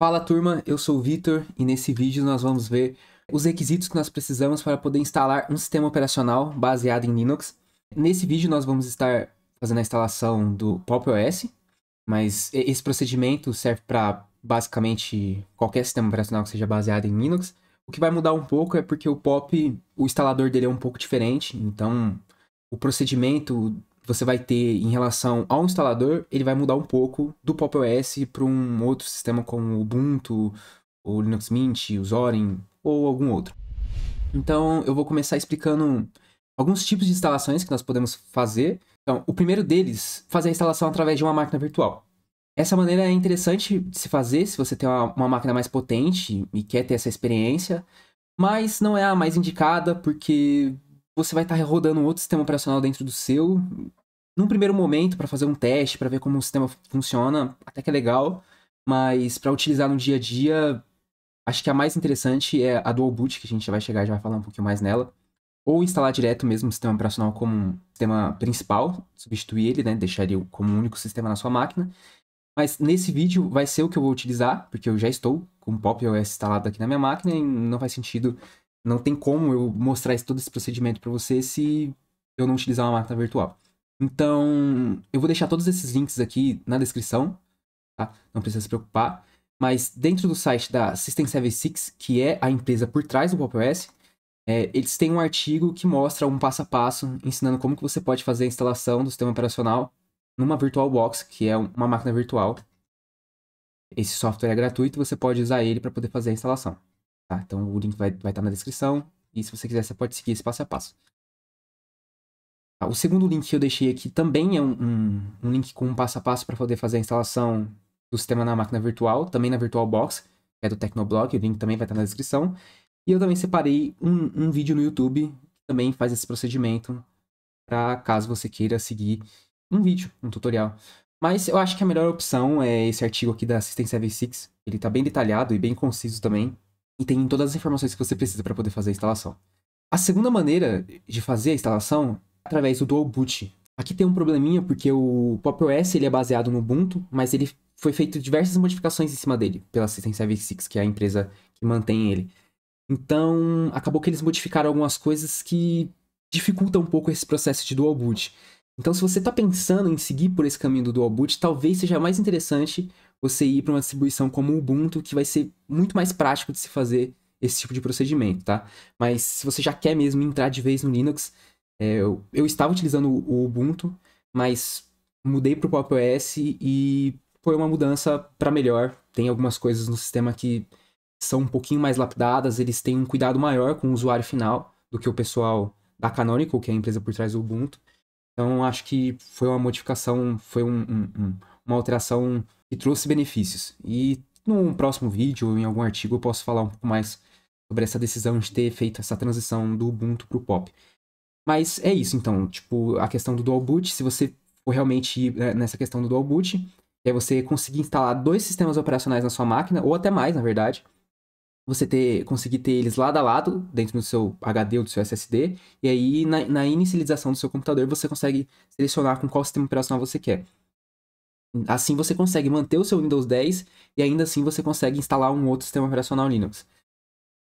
Fala turma, eu sou o Vitor e nesse vídeo nós vamos ver os requisitos que nós precisamos para poder instalar um sistema operacional baseado em Linux. Nesse vídeo nós vamos estar fazendo a instalação do Pop! OS, mas esse procedimento serve para basicamente qualquer sistema operacional que seja baseado em Linux. O que vai mudar um pouco é porque o Pop, o instalador dele é um pouco diferente, então o procedimento você vai ter em relação ao instalador, ele vai mudar um pouco do Pop! OS para um outro sistema como o Ubuntu, o Linux Mint, o Zorin ou algum outro. Então, eu vou começar explicando alguns tipos de instalações que nós podemos fazer. Então, o primeiro deles, fazer a instalação através de uma máquina virtual. Essa maneira é interessante de se fazer se você tem uma máquina mais potente e quer ter essa experiência, mas não é a mais indicada porque você vai estar rodando um outro sistema operacional dentro do seu. Num primeiro momento, para fazer um teste, para ver como o sistema funciona, até que é legal, mas para utilizar no dia a dia, acho que a mais interessante é a Dual Boot, que a gente já vai chegar e já vai falar um pouquinho mais nela. Ou instalar direto mesmo o sistema operacional como um sistema principal, substituir ele, né, deixar ele como um único sistema na sua máquina. Mas nesse vídeo vai ser o que eu vou utilizar, porque eu já estou com o Pop! OS instalado aqui na minha máquina e não faz sentido, não tem como eu mostrar todo esse procedimento para você se eu não utilizar uma máquina virtual. Então, eu vou deixar todos esses links aqui na descrição, tá? Não precisa se preocupar. Mas dentro do site da System76, que é a empresa por trás do Pop! OS, eles têm um artigo que mostra um passo a passo, ensinando como que você pode fazer a instalação do sistema operacional numa VirtualBox, que é uma máquina virtual. Esse software é gratuito e você pode usar ele para poder fazer a instalação. Tá? Então, o link vai estar na descrição. E se você quiser, você pode seguir esse passo a passo. O segundo link que eu deixei aqui também é um link com um passo a passo para poder fazer a instalação do sistema na máquina virtual, também na VirtualBox, que é do Tecnoblog, o link também vai estar na descrição. E eu também separei um vídeo no YouTube que também faz esse procedimento, para caso você queira seguir um vídeo, um tutorial. Mas eu acho que a melhor opção é esse artigo aqui da System76. Ele está bem detalhado e bem conciso também, e tem todas as informações que você precisa para poder fazer a instalação. A segunda maneira de fazer a instalação através do Dual Boot. Aqui tem um probleminha porque o Pop! OS ele é baseado no Ubuntu, mas ele foi feito diversas modificações em cima dele pela System76, que é a empresa que mantém ele. Então, acabou que eles modificaram algumas coisas que dificultam um pouco esse processo de Dual Boot. Então, se você está pensando em seguir por esse caminho do Dual Boot, talvez seja mais interessante você ir para uma distribuição como o Ubuntu, que vai ser muito mais prático de se fazer esse tipo de procedimento, tá? Mas se você já quer mesmo entrar de vez no Linux, eu estava utilizando o Ubuntu, mas mudei para o Pop! OS e foi uma mudança para melhor. Tem algumas coisas no sistema que são um pouquinho mais lapidadas, eles têm um cuidado maior com o usuário final do que o pessoal da Canonical, que é a empresa por trás do Ubuntu. Então, acho que foi uma modificação, foi uma alteração que trouxe benefícios. E num próximo vídeo ou em algum artigo eu posso falar um pouco mais sobre essa decisão de ter feito essa transição do Ubuntu para o Pop! Mas é isso, então, tipo, a questão do Dual Boot, se você for realmente ir nessa questão do Dual Boot, é você conseguir instalar dois sistemas operacionais na sua máquina, ou até mais, na verdade, você conseguir ter eles lado a lado, dentro do seu HD ou do seu SSD, e aí na inicialização do seu computador você consegue selecionar com qual sistema operacional você quer. Assim você consegue manter o seu Windows 10 e ainda assim você consegue instalar um outro sistema operacional Linux.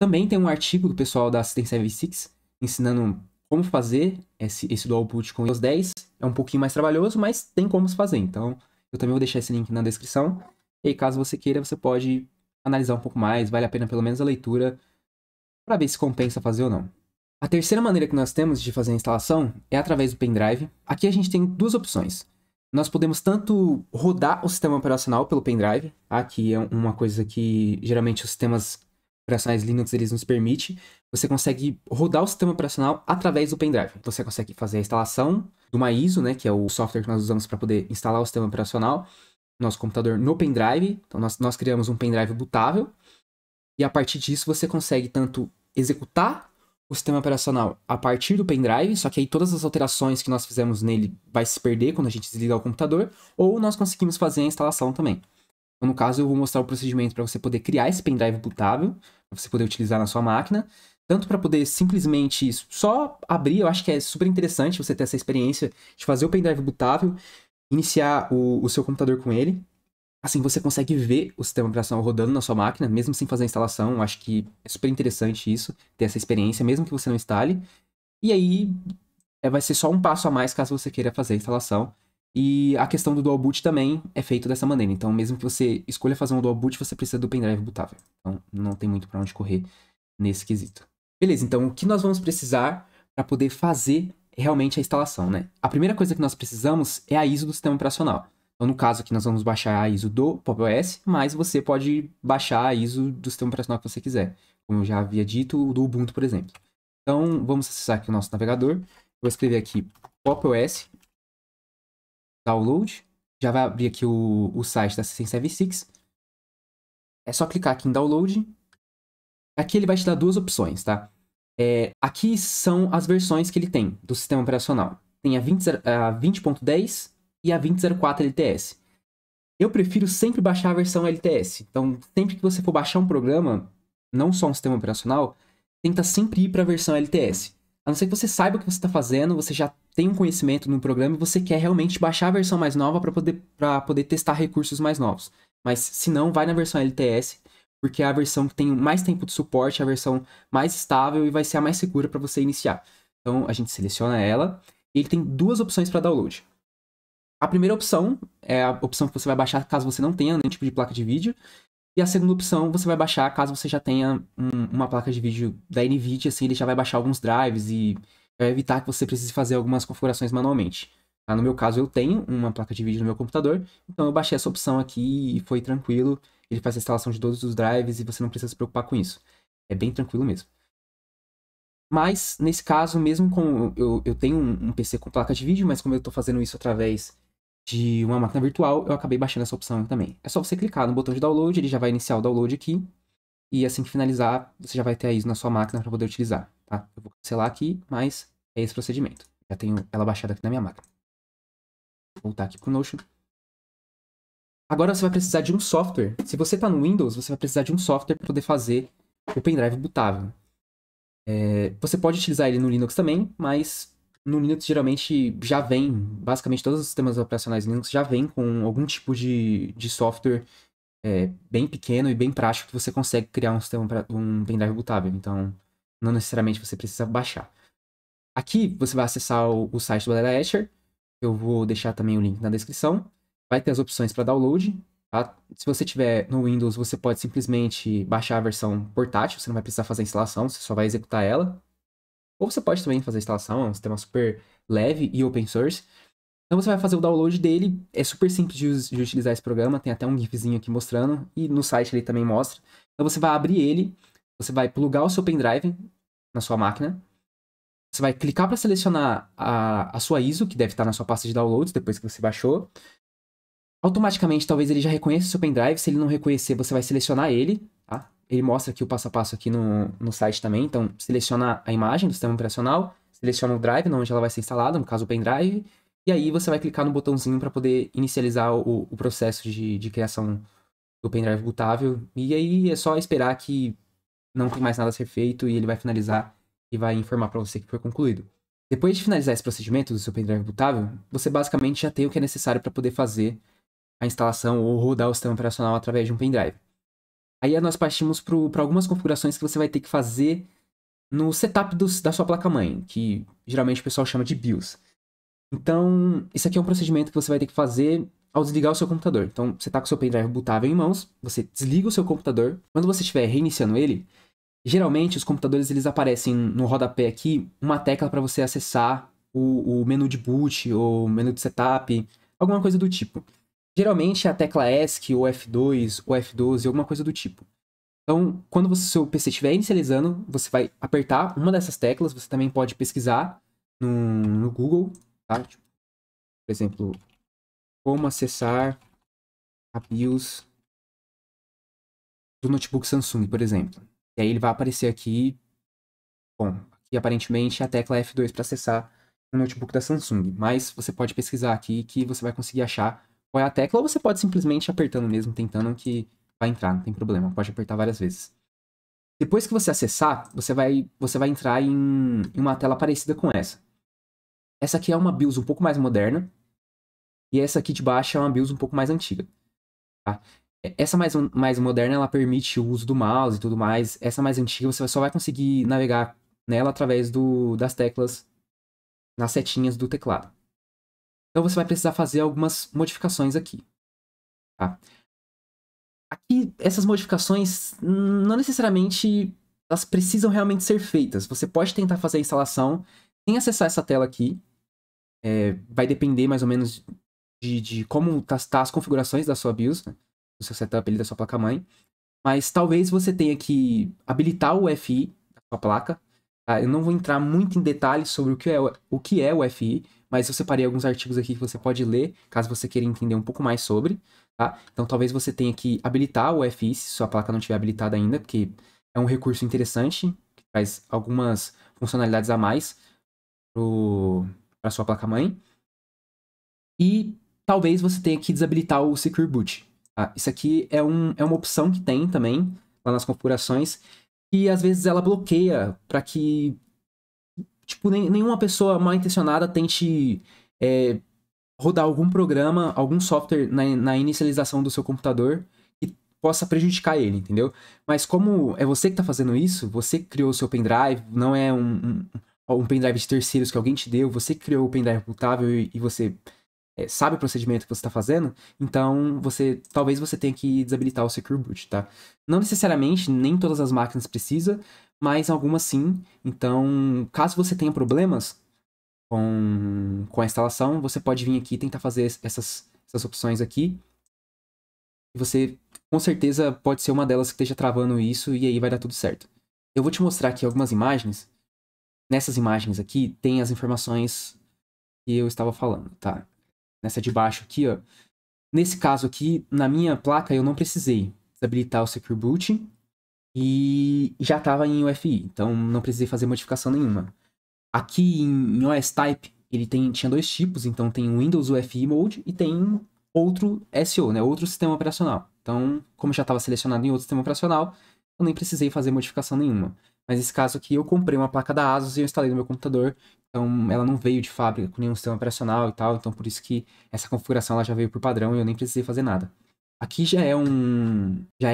Também tem um artigo do pessoal da System76 ensinando como fazer esse Dual Boot com Windows 10. É um pouquinho mais trabalhoso, mas tem como se fazer. Então, eu também vou deixar esse link na descrição. E aí, caso você queira, você pode analisar um pouco mais. Vale a pena pelo menos a leitura para ver se compensa fazer ou não. A terceira maneira que nós temos de fazer a instalação é através do pendrive. Aqui a gente tem duas opções. Nós podemos tanto rodar o sistema operacional pelo pendrive, tá? Que é uma coisa que geralmente os sistemas operacionais Linux eles nos permitem. Você consegue rodar o sistema operacional através do pendrive. Você consegue fazer a instalação do uma ISO, né, que é o software que nós usamos para poder instalar o sistema operacional no nosso computador no pendrive. Então nós criamos um pendrive bootável e a partir disso você consegue tanto executar o sistema operacional a partir do pendrive, só que aí todas as alterações que nós fizemos nele vai se perder quando a gente desligar o computador, ou nós conseguimos fazer a instalação também. Então, no caso, eu vou mostrar o procedimento para você poder criar esse pendrive bootável, para você poder utilizar na sua máquina, tanto para poder simplesmente só abrir. Eu acho que é super interessante você ter essa experiência de fazer o pendrive bootável, iniciar o seu computador com ele, Assim, você consegue ver o sistema operacional rodando na sua máquina, mesmo sem fazer a instalação. Eu acho que é super interessante isso, ter essa experiência, mesmo que você não instale. E aí, vai ser só um passo a mais caso você queira fazer a instalação. E a questão do dual boot também é feito dessa maneira. Então, mesmo que você escolha fazer um dual boot, você precisa do pendrive bootável. Então, não tem muito para onde correr nesse quesito. Beleza, então o que nós vamos precisar para poder fazer realmente a instalação, né? A primeira coisa que nós precisamos é a ISO do sistema operacional. Então, no caso aqui, nós vamos baixar a ISO do Pop! OS, mas você pode baixar a ISO do sistema operacional que você quiser. Como eu já havia dito, do Ubuntu, por exemplo. Então, vamos acessar aqui o nosso navegador. Vou escrever aqui Pop! OS download. Já vai abrir aqui o site da System76. É só clicar aqui em download. Aqui ele vai te dar duas opções, tá? Aqui são as versões que ele tem do sistema operacional. Tem a 20.10 e a 20.04 LTS. Eu prefiro sempre baixar a versão LTS. Então, sempre que você for baixar um programa, não só um sistema operacional, tenta sempre ir para a versão LTS. A não ser que você saiba o que você está fazendo, você já tem um conhecimento no programa e você quer realmente baixar a versão mais nova para poder testar recursos mais novos. Mas se não, vai na versão LTS, porque é a versão que tem mais tempo de suporte, é a versão mais estável e vai ser a mais segura para você iniciar. Então a gente seleciona ela e ele tem duas opções para download. A primeira opção é a opção que você vai baixar caso você não tenha nenhum tipo de placa de vídeo. E a segunda opção você vai baixar caso você já tenha uma placa de vídeo da NVIDIA, assim, ele já vai baixar alguns drives e vai evitar que você precise fazer algumas configurações manualmente. Tá? No meu caso, eu tenho uma placa de vídeo no meu computador, então eu baixei essa opção aqui e foi tranquilo. Ele faz a instalação de todos os drives e você não precisa se preocupar com isso. É bem tranquilo mesmo. Mas, nesse caso, mesmo com eu tenho um PC com placa de vídeo, mas como eu estou fazendo isso através de uma máquina virtual, eu acabei baixando essa opção também. É só você clicar no botão de download, ele já vai iniciar o download aqui. E assim que finalizar, você já vai ter a ISO na sua máquina para poder utilizar, tá? Eu vou cancelar aqui, mas é esse procedimento. Já tenho ela baixada aqui na minha máquina. Vou voltar aqui pro Notion. Agora você vai precisar de um software. Se você está no Windows, você vai precisar de um software para poder fazer o pendrive bootável. Você pode utilizar ele no Linux também, mas no Linux geralmente já vem, basicamente todos os sistemas operacionais Linux já vem com algum tipo de software bem pequeno e bem prático que você consegue criar um pendrive bootável. Então, não necessariamente você precisa baixar. Aqui você vai acessar o site do Balera Escher. Eu vou deixar também o link na descrição. Vai ter as opções para download. Tá? Se você tiver no Windows, você pode simplesmente baixar a versão portátil. Você não vai precisar fazer a instalação, você só vai executar ela. Ou você pode também fazer a instalação, é um sistema super leve e open source. Então você vai fazer o download dele, é super simples de utilizar esse programa, tem até um gifzinho aqui mostrando, e no site ele também mostra. Então você vai abrir ele, você vai plugar o seu pendrive na sua máquina, você vai clicar para selecionar a sua ISO, que deve estar na sua pasta de downloads, depois que você baixou. Automaticamente, talvez ele já reconheça o seu pendrive, se ele não reconhecer, você vai selecionar ele, tá? Ele mostra aqui o passo a passo aqui no site também, então seleciona a imagem do sistema operacional, seleciona o drive, onde ela vai ser instalada, no caso o pendrive, e aí você vai clicar no botãozinho para poder inicializar o processo de criação do pendrive bootável. E aí é só esperar que não tem mais nada a ser feito e ele vai finalizar e vai informar para você que foi concluído. Depois de finalizar esse procedimento do seu pendrive bootável, você basicamente já tem o que é necessário para poder fazer a instalação ou rodar o sistema operacional através de um pendrive. Aí nós partimos para algumas configurações que você vai ter que fazer no setup da sua placa-mãe, que geralmente o pessoal chama de BIOS. Então, isso aqui é um procedimento que você vai ter que fazer ao desligar o seu computador. Então, você está com o seu pendrive bootável em mãos, você desliga o seu computador. Quando você estiver reiniciando ele, geralmente os computadores eles aparecem no rodapé aqui uma tecla para você acessar o menu de boot ou menu de setup, alguma coisa do tipo. Geralmente é a tecla ESC ou F2 ou F12, alguma coisa do tipo. Então, quando o seu PC estiver inicializando, você vai apertar uma dessas teclas. Você também pode pesquisar no Google, tá? Tipo, por exemplo, como acessar a BIOS do notebook Samsung, por exemplo. E aí ele vai aparecer aqui. Bom, aqui aparentemente é a tecla F2 para acessar o notebook da Samsung. Mas você pode pesquisar aqui que você vai conseguir achar qual é a tecla, ou você pode simplesmente apertando mesmo, tentando que vai entrar, não tem problema. Pode apertar várias vezes. Depois que você acessar, você vai entrar em uma tela parecida com essa. Essa aqui é uma BIOS um pouco mais moderna. E essa aqui de baixo é uma BIOS um pouco mais antiga. tá? Essa mais moderna, ela permite o uso do mouse e tudo mais. Essa mais antiga, você só vai conseguir navegar nela através das teclas nas setinhas do teclado. Então você vai precisar fazer algumas modificações aqui, tá? Aqui, essas modificações, não necessariamente elas precisam realmente ser feitas. Você pode tentar fazer a instalação sem acessar essa tela aqui. Vai depender mais ou menos de como tá as configurações da sua BIOS, né? Do seu setup ali, da sua placa-mãe. Mas talvez você tenha que habilitar o UEFI da sua placa. Tá? Eu não vou entrar muito em detalhes sobre o que é o UEFI, mas eu separei alguns artigos aqui que você pode ler, caso você queira entender um pouco mais sobre. Tá? Então talvez você tenha que habilitar o UEFI se sua placa não estiver habilitada ainda, porque é um recurso interessante, que traz algumas funcionalidades a mais para sua placa-mãe. E talvez você tenha que desabilitar o Secure Boot. Tá? Isso aqui é uma opção que tem também lá nas configurações, e às vezes ela bloqueia para que tipo, nenhuma pessoa mal intencionada tente rodar algum programa, algum software na inicialização do seu computador que possa prejudicar ele, entendeu? Mas como é você que está fazendo isso, você criou o seu pendrive, não é um pendrive de terceiros que alguém te deu, você criou o pendrive bootável e você sabe o procedimento que você está fazendo, então talvez você tenha que desabilitar o Secure Boot, tá? Não necessariamente, nem todas as máquinas precisa, mas algumas sim. Então, caso você tenha problemas com a instalação, você pode vir aqui e tentar fazer essas opções aqui. E você, com certeza, pode ser uma delas que esteja travando isso e aí vai dar tudo certo. Eu vou te mostrar aqui algumas imagens. Nessas imagens aqui, tem as informações que eu estava falando, tá? Nessa de baixo aqui, ó. Nesse caso aqui, na minha placa, eu não precisei desabilitar o Secure Boot e já estava em UEFI, então não precisei fazer modificação nenhuma. Aqui em OS Type, ele tinha dois tipos, então tem o Windows UEFI Mode e tem outro SO, né, outro sistema operacional. Então, como já estava selecionado em outro sistema operacional, eu nem precisei fazer modificação nenhuma. Mas nesse caso aqui, eu comprei uma placa da ASUS e eu instalei no meu computador, então ela não veio de fábrica com nenhum sistema operacional e tal, então por isso que essa configuração ela já veio por padrão e eu nem precisei fazer nada. Aqui já é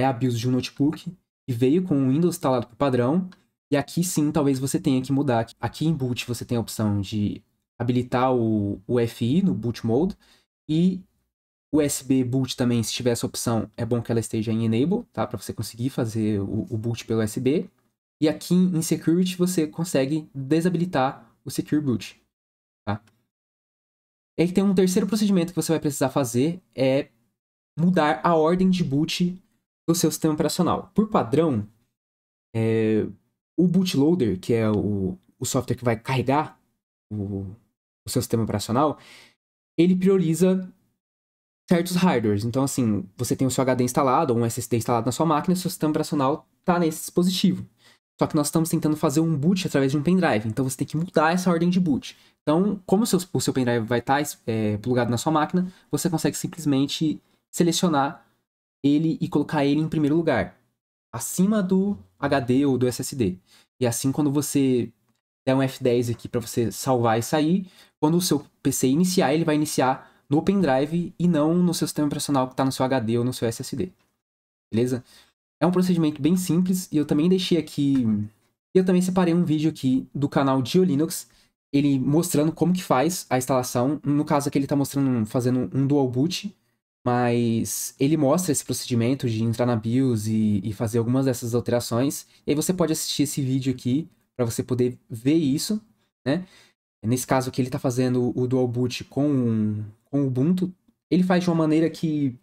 a BIOS de um notebook que veio com o Windows instalado por padrão. E aqui sim, talvez você tenha que mudar. Aqui em boot você tem a opção de habilitar o UEFI no boot mode. E USB boot também, se tiver essa opção, é bom que ela esteja em enable, tá? Para você conseguir fazer o boot pelo USB. E aqui em security você consegue desabilitar o secure boot, tá? E aí tem um terceiro procedimento que você vai precisar fazer, é mudar a ordem de boot do seu sistema operacional. Por padrão, o bootloader, que é o software que vai carregar o seu sistema operacional, ele prioriza certos hardwares. Então, assim, você tem o seu HD instalado, ou um SSD instalado na sua máquina, e o seu sistema operacional está nesse dispositivo. Só que nós estamos tentando fazer um boot através de um pendrive, então você tem que mudar essa ordem de boot. Então, como o seu pendrive vai estar plugado na sua máquina, você consegue simplesmente selecionar ele e colocar ele em primeiro lugar, acima do HD ou do SSD. E assim, quando você der um F10 aqui para você salvar e sair, quando o seu PC iniciar, ele vai iniciar no pendrive e não no seu sistema operacional que está no seu HD ou no seu SSD. Beleza? É um procedimento bem simples e eu também deixei aqui... Eu também separei um vídeo aqui do canal GeoLinux, ele mostrando como que faz a instalação. No caso aqui ele está fazendo um dual boot, mas ele mostra esse procedimento de entrar na BIOS e fazer algumas dessas alterações. E aí você pode assistir esse vídeo aqui para você poder ver isso, né? Nesse caso aqui ele está fazendo o dual boot com o Ubuntu. Ele faz de uma maneira que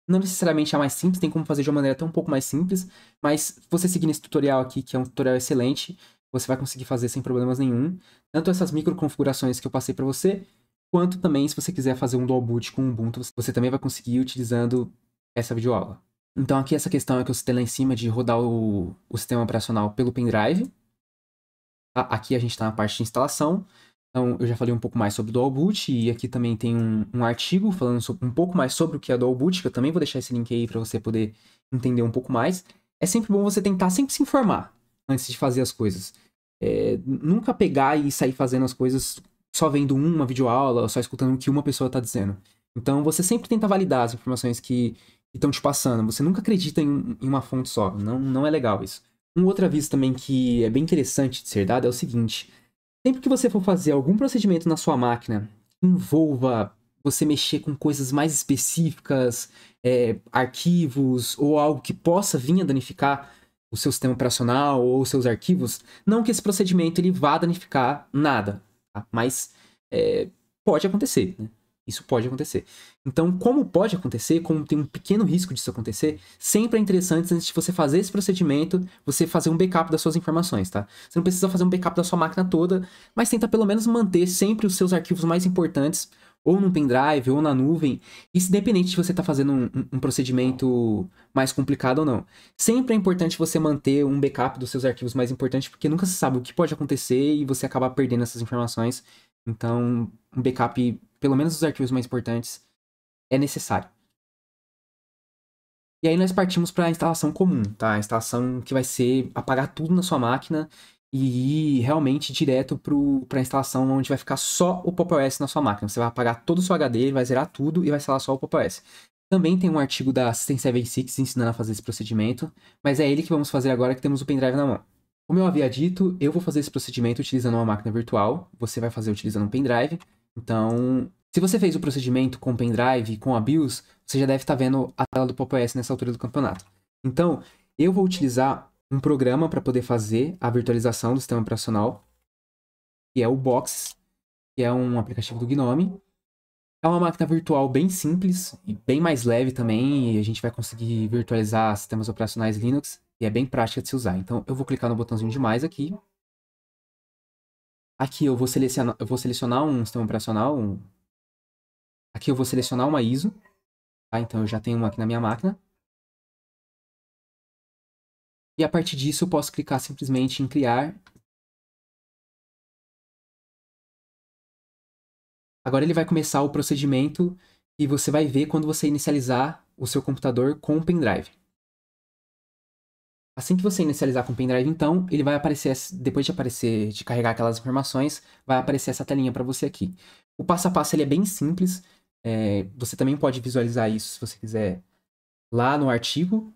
não necessariamente é a mais simples, tem como fazer de uma maneira até um pouco mais simples, mas se você seguir nesse tutorial aqui, que é um tutorial excelente, você vai conseguir fazer sem problemas nenhum. Tanto essas micro configurações que eu passei para você, quanto também se você quiser fazer um dual boot com o Ubuntu, você também vai conseguir utilizando essa videoaula. Então aqui essa questão é que eu citei lá em cima de rodar o sistema operacional pelo pendrive. Aqui a gente está na parte de instalação. Então, eu já falei um pouco mais sobre o Dual Boot, e aqui também tem um artigo falando um pouco mais sobre o que é Dual Boot, que eu também vou deixar esse link aí para você poder entender um pouco mais. É sempre bom você tentar sempre se informar antes de fazer as coisas. Nunca pegar e sair fazendo as coisas só vendo uma videoaula, ou só escutando o que uma pessoa está dizendo. Então, você sempre tenta validar as informações que estão te passando. Você nunca acredita em uma fonte só. Não é legal isso. Um outro aviso também que é bem interessante de ser dado é o seguinte: sempre que você for fazer algum procedimento na sua máquina que envolva você mexer com coisas mais específicas, arquivos ou algo que possa vir a danificar o seu sistema operacional ou os seus arquivos, não que esse procedimento ele vá danificar nada, tá? Mas pode acontecer, né? Isso pode acontecer. Então, como pode acontecer, como tem um pequeno risco disso acontecer, sempre é interessante, antes de você fazer esse procedimento, você fazer um backup das suas informações, tá? Você não precisa fazer um backup da sua máquina toda, mas tenta pelo menos manter sempre os seus arquivos mais importantes, ou num pendrive, ou na nuvem, isso independente de você estar fazendo um procedimento mais complicado ou não. Sempre é importante você manter um backup dos seus arquivos mais importantes, porque nunca se sabe o que pode acontecer e você acaba perdendo essas informações. Então, um backup, pelo menos dos arquivos mais importantes, é necessário. E aí nós partimos para a instalação comum, tá? A instalação que vai ser apagar tudo na sua máquina e ir realmente direto para a instalação onde vai ficar só o Pop! OS na sua máquina. Você vai apagar todo o seu HD, vai zerar tudo e vai instalar só o Pop! OS. Também tem um artigo da Assistência AV6 ensinando a fazer esse procedimento, mas é ele que vamos fazer agora que temos o pendrive na mão. Como eu havia dito, eu vou fazer esse procedimento utilizando uma máquina virtual, você vai fazer utilizando um pendrive. Então, se você fez o procedimento com o pendrive e com a BIOS, você já deve estar vendo a tela do Pop! OS nessa altura do campeonato. Então, eu vou utilizar um programa para poder fazer a virtualização do sistema operacional, que é o Box, que é um aplicativo do Gnome. É uma máquina virtual bem simples e bem mais leve também, e a gente vai conseguir virtualizar sistemas operacionais Linux, e é bem prática de se usar. Então, eu vou clicar no botãozinho de mais aqui. Aqui eu vou selecionar um sistema operacional. Aqui eu vou selecionar uma ISO. Tá? Então, eu já tenho uma aqui na minha máquina. E a partir disso, eu posso clicar simplesmente em criar. Agora ele vai começar o procedimento e você vai ver quando você inicializar o seu computador com o pendrive. Assim que você inicializar com o pendrive, então, ele vai aparecer, depois de carregar aquelas informações, vai aparecer essa telinha para você aqui. O passo a passo ele é bem simples, você também pode visualizar isso se você quiser lá no artigo,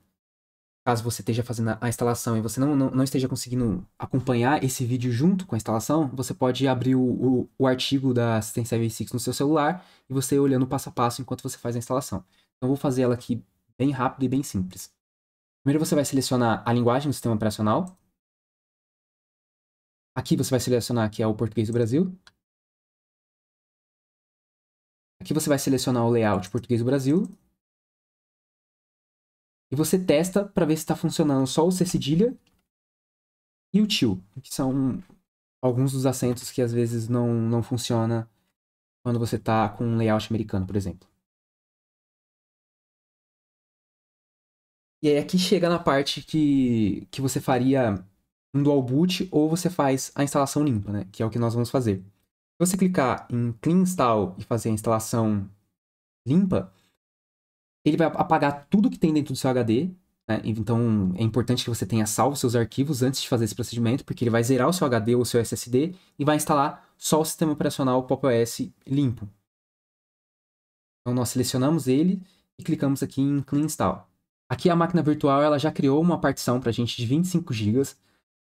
caso você esteja fazendo a instalação e você não esteja conseguindo acompanhar esse vídeo junto com a instalação, você pode abrir o artigo da Assistência AV6 no seu celular e você ir olhando passo a passo enquanto você faz a instalação. Então, eu vou fazer ela aqui bem rápido e bem simples. Primeiro você vai selecionar a linguagem do sistema operacional. Aqui você vai selecionar que é o português do Brasil. Aqui você vai selecionar o layout português do Brasil. E você testa para ver se está funcionando só o C cedilha e o til, que são alguns dos acentos que às vezes não funciona quando você está com um layout americano, por exemplo. E aí aqui chega na parte que você faria um dual boot ou você faz a instalação limpa, né? Que é o que nós vamos fazer. Se você clicar em Clean Install e fazer a instalação limpa, ele vai apagar tudo que tem dentro do seu HD, né? Então é importante que você tenha salvo seus arquivos antes de fazer esse procedimento, porque ele vai zerar o seu HD ou o seu SSD e vai instalar só o sistema operacional Pop! OS limpo. Então nós selecionamos ele e clicamos aqui em Clean Install. Aqui a máquina virtual ela já criou uma partição para a gente de 25 GB.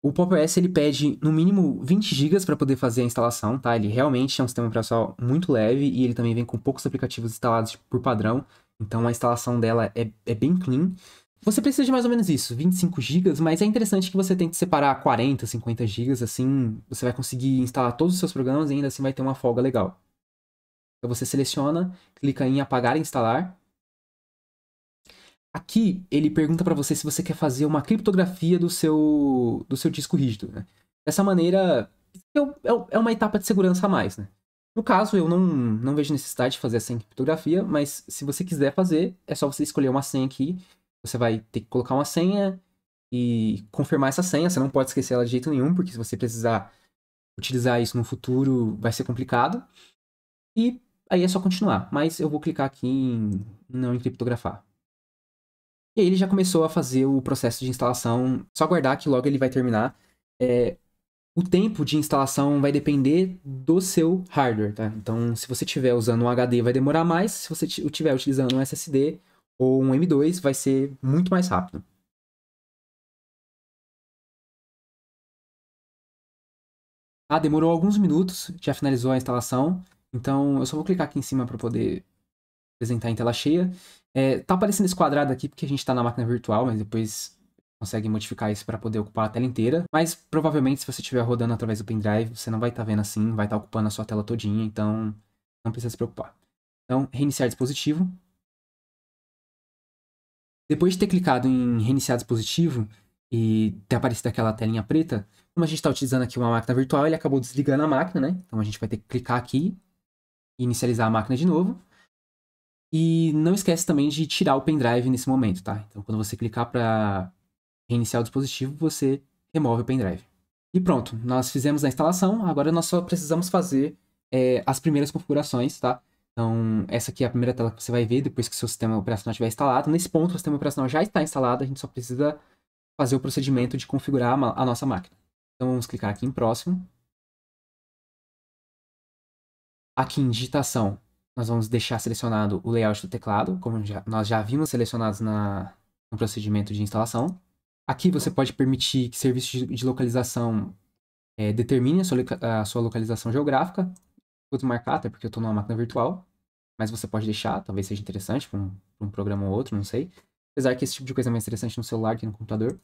O Pop! OS ele pede no mínimo 20 GB para poder fazer a instalação, tá? Ele realmente é um sistema operacional muito leve e ele também vem com poucos aplicativos instalados por padrão. Então a instalação dela é bem clean. Você precisa de mais ou menos isso, 25 GB, mas é interessante que você tente separar 40, 50 GB, assim você vai conseguir instalar todos os seus programas e ainda assim vai ter uma folga legal. Então você seleciona, clica em apagar e instalar. Aqui ele pergunta para você se você quer fazer uma criptografia do seu disco rígido, né? Dessa maneira, é uma etapa de segurança a mais, né? No caso, eu não vejo necessidade de fazer essa criptografia, mas se você quiser fazer, é só você escolher uma senha aqui. Você vai ter que colocar uma senha e confirmar essa senha. Você não pode esquecer ela de jeito nenhum, porque se você precisar utilizar isso no futuro, vai ser complicado. E aí é só continuar. Mas eu vou clicar aqui em não encriptografar. E aí ele já começou a fazer o processo de instalação. Só aguardar que logo ele vai terminar. O tempo de instalação vai depender do seu hardware, tá? Então, se você estiver usando um HD, vai demorar mais. Se você estiver utilizando um SSD, ou um M2, vai ser muito mais rápido. Ah, demorou alguns minutos, já finalizou a instalação. Então, eu só vou clicar aqui em cima para poder apresentar em tela cheia. Tá aparecendo esse quadrado aqui porque a gente está na máquina virtual, mas depois consegue modificar isso para poder ocupar a tela inteira. Mas provavelmente, se você estiver rodando através do pendrive, você não vai estar vendo assim, vai estar ocupando a sua tela todinha, então não precisa se preocupar. Então, reiniciar dispositivo. Depois de ter clicado em reiniciar dispositivo e ter aparecido aquela telinha preta, como a gente está utilizando aqui uma máquina virtual, ele acabou desligando a máquina, né? Então a gente vai ter que clicar aqui e inicializar a máquina de novo. E não esquece também de tirar o pendrive nesse momento, tá? Então quando você clicar para reiniciar o dispositivo, você remove o pendrive. E pronto, nós fizemos a instalação, agora nós só precisamos fazer as primeiras configurações, tá? Então, essa aqui é a primeira tela que você vai ver depois que o seu sistema operacional estiver instalado. Nesse ponto, o sistema operacional já está instalado, a gente só precisa fazer o procedimento de configurar a nossa máquina. Então, vamos clicar aqui em próximo. Aqui em digitação, nós vamos deixar selecionado o layout do teclado, como nós já vimos selecionados no procedimento de instalação. Aqui você pode permitir que serviço de localização determine a sua localização geográfica. Vou marcar, até porque eu estou numa máquina virtual. Mas você pode deixar, talvez seja interessante para um programa ou outro, não sei. Apesar que esse tipo de coisa é mais interessante no celular que no computador.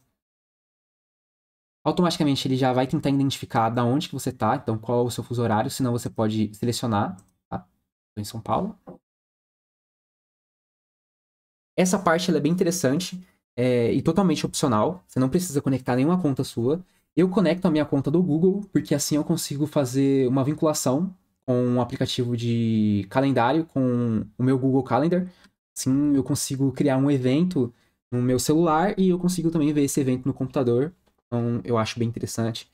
Automaticamente ele já vai tentar identificar da onde que você está, então qual é o seu fuso horário, senão você pode selecionar, tá? Estou em São Paulo. Essa parte ela é bem interessante e totalmente opcional. Você não precisa conectar nenhuma conta sua. Eu conecto a minha conta do Google, porque assim eu consigo fazer uma vinculação com um aplicativo de calendário, com o meu Google Calendar. Assim eu consigo criar um evento no meu celular e eu consigo também ver esse evento no computador. Então eu acho bem interessante.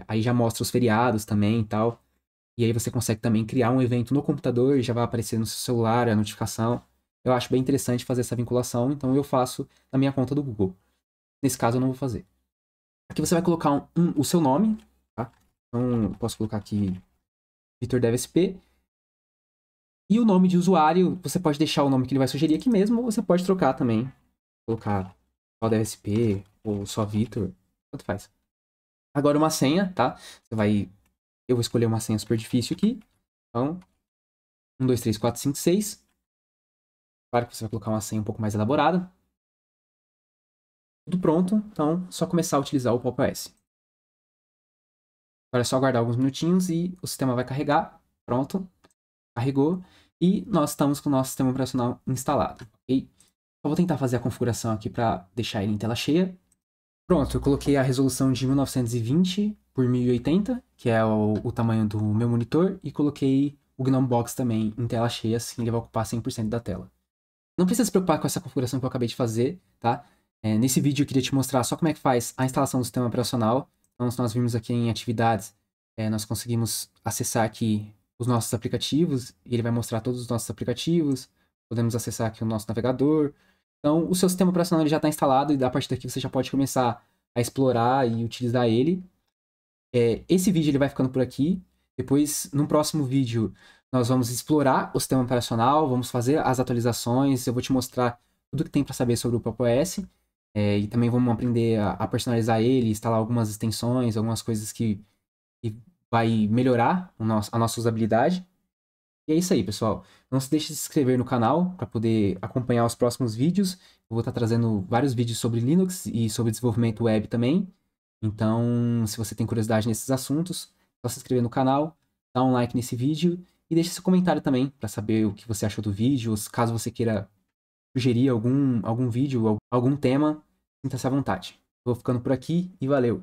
Aí já mostra os feriados também e tal. E aí você consegue também criar um evento no computador e já vai aparecer no seu celular a notificação. Eu acho bem interessante fazer essa vinculação, então eu faço na minha conta do Google. Nesse caso eu não vou fazer. Aqui você vai colocar o seu nome, tá? Então eu posso colocar aqui Vitor DevSP. E o nome de usuário, você pode deixar o nome que ele vai sugerir aqui mesmo, ou você pode trocar também. Colocar só DevSP ou só Vitor, tanto faz. Agora uma senha, tá? Eu vou escolher uma senha super difícil aqui. Então, 1, 2, 3, 4, 5, 6. Claro que você vai colocar uma senha um pouco mais elaborada. Tudo pronto, então só começar a utilizar o Pop! OS. Agora é só aguardar alguns minutinhos e o sistema vai carregar. Pronto, carregou. E nós estamos com o nosso sistema operacional instalado, ok? Só vou tentar fazer a configuração aqui para deixar ele em tela cheia. Pronto, eu coloquei a resolução de 1920 por 1080, que é o tamanho do meu monitor, e coloquei o GNOME Box também em tela cheia, assim ele vai ocupar 100% da tela. Não precisa se preocupar com essa configuração que eu acabei de fazer, tá? Nesse vídeo eu queria te mostrar só como é que faz a instalação do sistema operacional. Então, se nós vimos aqui em atividades, nós conseguimos acessar aqui os nossos aplicativos, e ele vai mostrar todos os nossos aplicativos. Podemos acessar aqui o nosso navegador. Então, o seu sistema operacional ele já está instalado, e a partir daqui você já pode começar a explorar e utilizar ele. Esse vídeo ele vai ficando por aqui. Depois, no próximo vídeo, nós vamos explorar o sistema operacional, vamos fazer as atualizações, eu vou te mostrar tudo que tem para saber sobre o Pop! OS. E também vamos aprender a personalizar ele, instalar algumas extensões, algumas coisas que vai melhorar a nossa usabilidade. E é isso aí, pessoal. Não se deixe de se inscrever no canal para poder acompanhar os próximos vídeos. Eu vou estar trazendo vários vídeos sobre Linux e sobre desenvolvimento web também. Então, se você tem curiosidade nesses assuntos, é só se inscrever no canal, dá um like nesse vídeo e deixe seu comentário também para saber o que você achou do vídeo. Caso você queira sugerir algum vídeo, algum tema, sinta-se à vontade. Vou ficando por aqui e valeu!